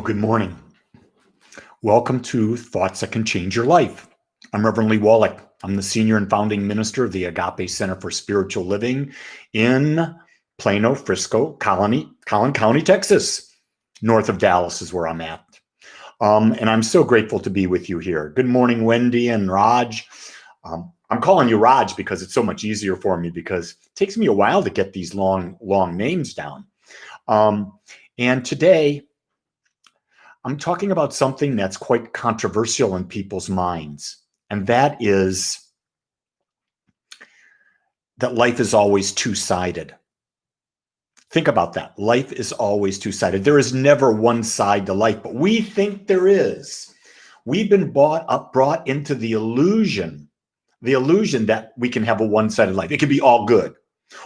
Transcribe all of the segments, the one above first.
Good morning. Welcome to Thoughts That Can Change Your Life. I'm Reverend Lee Wallach. I'm the senior and founding minister of the Agape Center for Spiritual Living in Plano, Frisco, Collin County, Texas. North of Dallas is where I'm at. And I'm so grateful to be with you here. Good morning, Wendy and Raj. I'm calling you Raj because it's so much easier for me because it takes me a while to get these long names down. And today, I'm talking about something that's quite controversial in people's minds, and that is that life is always two-sided. Think about that. Life is always two-sided. There is never one side to life, but we think there is. We've been brought into the illusion that we can have a one-sided life. It can be all good,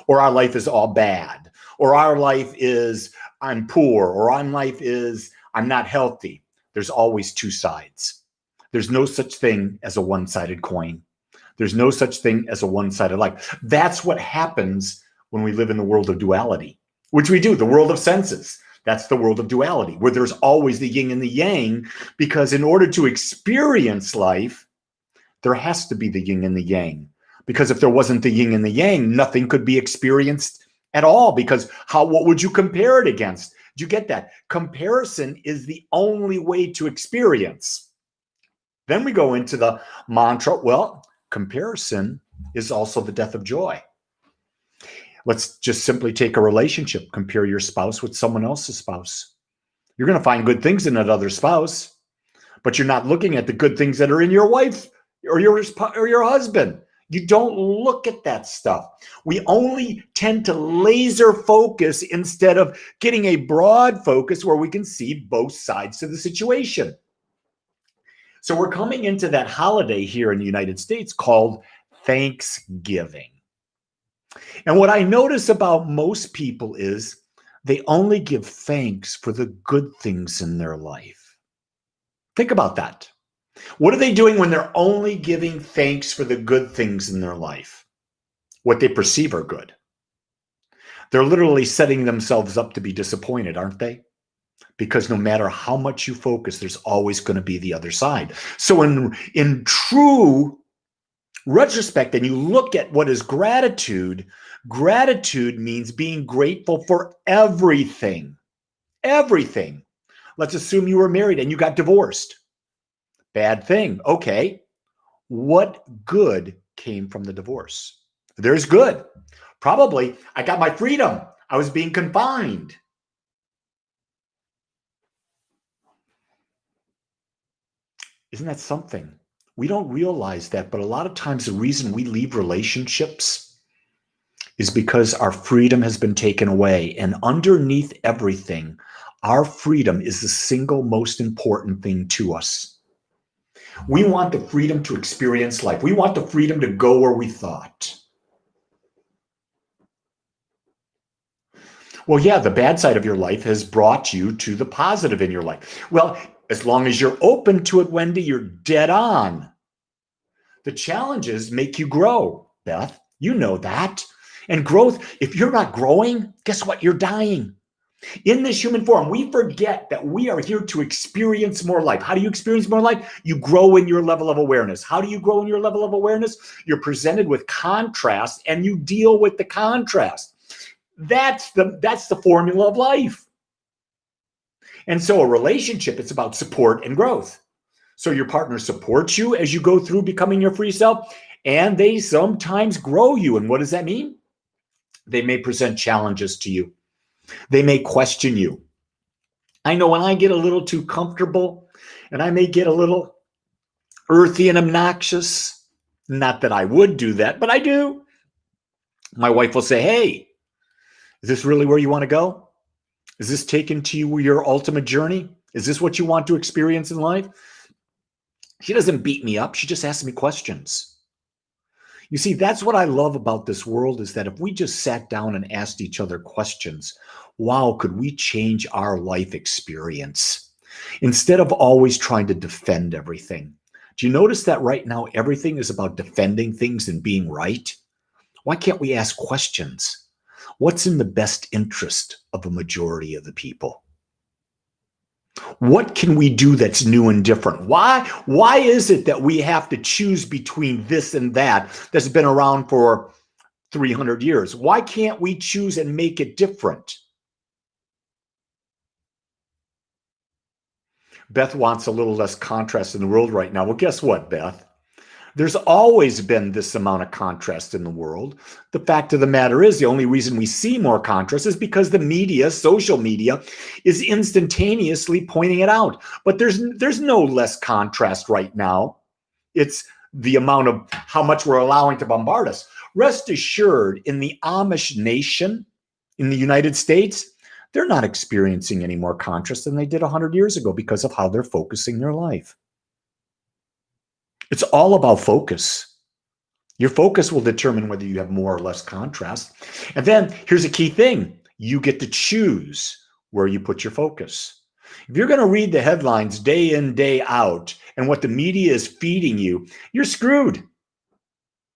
or our life is all bad, or our life is I'm poor, or our life is I'm not healthy. There's always two sides. There's no such thing as a one-sided coin. There's no such thing as a one-sided life. That's what happens when we live in the world of duality, which we do, the world of senses. That's the world of duality, where there's always the yin and the yang, because in order to experience life, there has to be the yin and the yang. Because if there wasn't the yin and the yang, nothing could be experienced at all, because what would you compare it against? Do you get that? Comparison is the only way to experience. Then we go into the mantra, well, comparison is also the death of joy. Let's just simply take a relationship. Compare your spouse with someone else's spouse. You're going to find good things in that other spouse, but you're not looking at the good things that are in your wife or your husband. You don't look at that stuff. We only tend to laser focus instead of getting a broad focus where we can see both sides of the situation. So we're coming into that holiday here in the United States called Thanksgiving. And what I notice about most people is they only give thanks for the good things in their life. Think about that. What are they doing when they're only giving thanks for the good things in their life? What they perceive are good. They're literally setting themselves up to be disappointed, aren't they? Because no matter how much you focus, there's always going to be the other side. So in true retrospect, and you look at what is gratitude, gratitude means being grateful for everything. Everything. Let's assume you were married and you got divorced. Bad thing. Okay. What good came from the divorce? There's good. Probably, I got my freedom. I was being confined. Isn't that something? We don't realize that, but a lot of times the reason we leave relationships is because our freedom has been taken away. And underneath everything, our freedom is the single most important thing to us. We want the freedom to experience life. We want the freedom to go where we thought. Well, yeah, the bad side of your life has brought you to the positive in your life. Well, as long as you're open to it, Wendy, you're dead on. The challenges make you grow, Beth. You know that. And growth, if you're not growing, guess what? You're dying. In this human form, we forget that we are here to experience more life. How do you experience more life? You grow in your level of awareness. How do you grow in your level of awareness? You're presented with contrast and you deal with the contrast. That's the formula of life. And so a relationship, it's about support and growth. So your partner supports you as you go through becoming your free self, and they sometimes grow you. And what does that mean? They may present challenges to you. They may question you. I know when I get a little too comfortable and I may get a little earthy and obnoxious, not that I would do that, but I do. My wife will say, hey, is this really where you want to go? Is this taking to you your ultimate journey? Is this what you want to experience in life? She doesn't beat me up. She just asks me questions. You see, that's what I love about this world, is that if we just sat down and asked each other questions, wow, could we change our life experience? Instead of always trying to defend everything. Do you notice that right now everything is about defending things and being right? Why can't we ask questions? What's in the best interest of a majority of the people? What can we do that's new and different? Why is it that we have to choose between this and that that's been around for 300 years? Why can't we choose and make it different? Beth wants a little less contrast in the world right now. Well, guess what, Beth? There's always been this amount of contrast in the world. The fact of the matter is, the only reason we see more contrast is because the media, social media, is instantaneously pointing it out. But there's no less contrast right now. It's the amount of how much we're allowing to bombard us. Rest assured, in the Amish nation, in the United States, they're not experiencing any more contrast than they did 100 years ago because of how they're focusing their life. It's all about focus. Your focus will determine whether you have more or less contrast. And then here's a key thing. You get to choose where you put your focus. If you're going to read the headlines day in, day out, and what the media is feeding you, you're screwed.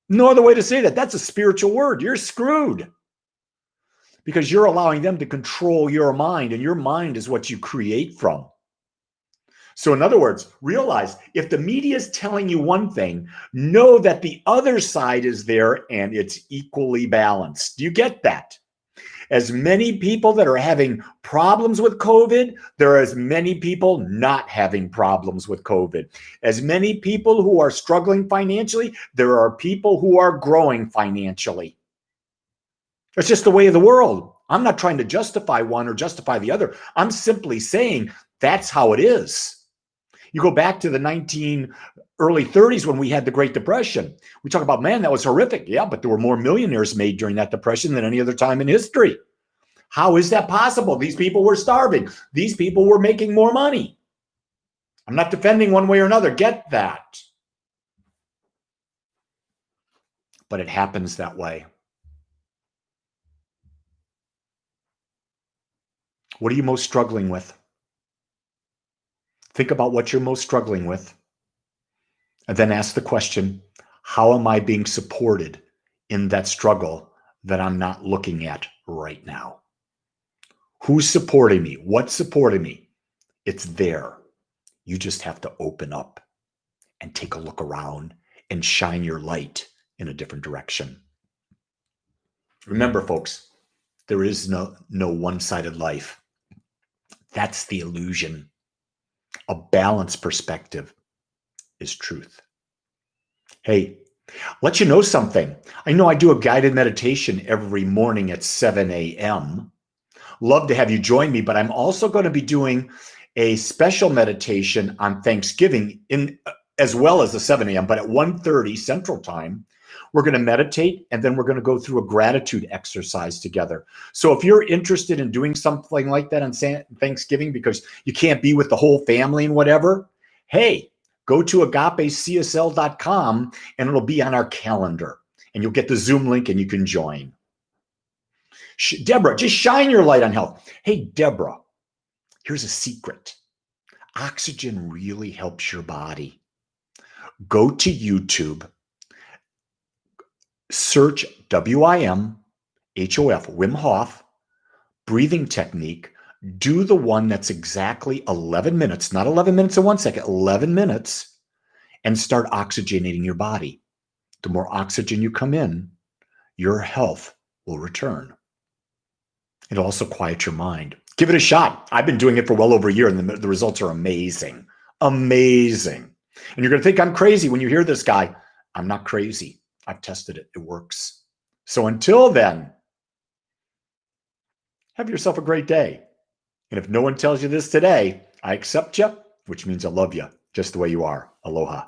No other way to say that. That's a spiritual word. You're screwed. Because you're allowing them to control your mind, and your mind is what you create from. So in other words, realize if the media is telling you one thing, know that the other side is there and it's equally balanced. Do you get that? As many people that are having problems with COVID, there are as many people not having problems with COVID. As many people who are struggling financially, there are people who are growing financially. It's just the way of the world. I'm not trying to justify one or justify the other. I'm simply saying that's how it is. You go back to the early 30s when we had the Great Depression. We talk about, man, that was horrific. Yeah, but there were more millionaires made during that depression than any other time in history. How is that possible? These people were starving. These people were making more money. I'm not defending one way or another. Get that. But it happens that way. What are you most struggling with? Think about what you're most struggling with. And then ask the question, how am I being supported in that struggle that I'm not looking at right now? Who's supporting me? What's supporting me? It's there. You just have to open up and take a look around and shine your light in a different direction. Remember, folks, there is no one-sided life. That's the illusion. A balanced perspective is truth. Hey, let you know something. I know I do a guided meditation every morning at 7 a.m. Love to have you join me, but I'm also going to be doing a special meditation on Thanksgiving as well as the 7 a.m., but at 1:30 Central Time. We're going to meditate, and then we're going to go through a gratitude exercise together. So if you're interested in doing something like that on Thanksgiving because you can't be with the whole family and whatever, hey, go to agapecsl.com and it'll be on our calendar. And you'll get the Zoom link and you can join. Deborah, just shine your light on health. Hey, Deborah, here's a secret. Oxygen really helps your body. Go to YouTube. Search WIMHOF, Wim Hof, breathing technique. Do the one that's exactly 11 minutes, not 11 minutes and 1 second, 11 minutes, and start oxygenating your body. The more oxygen you come in, your health will return. It'll also quiet your mind. Give it a shot. I've been doing it for well over a year, and the results are amazing. Amazing. And you're going to think I'm crazy when you hear this guy. I'm not crazy. I've tested it. It works. So until then, have yourself a great day. And if no one tells you this today, I accept you, which means I love you just the way you are. Aloha.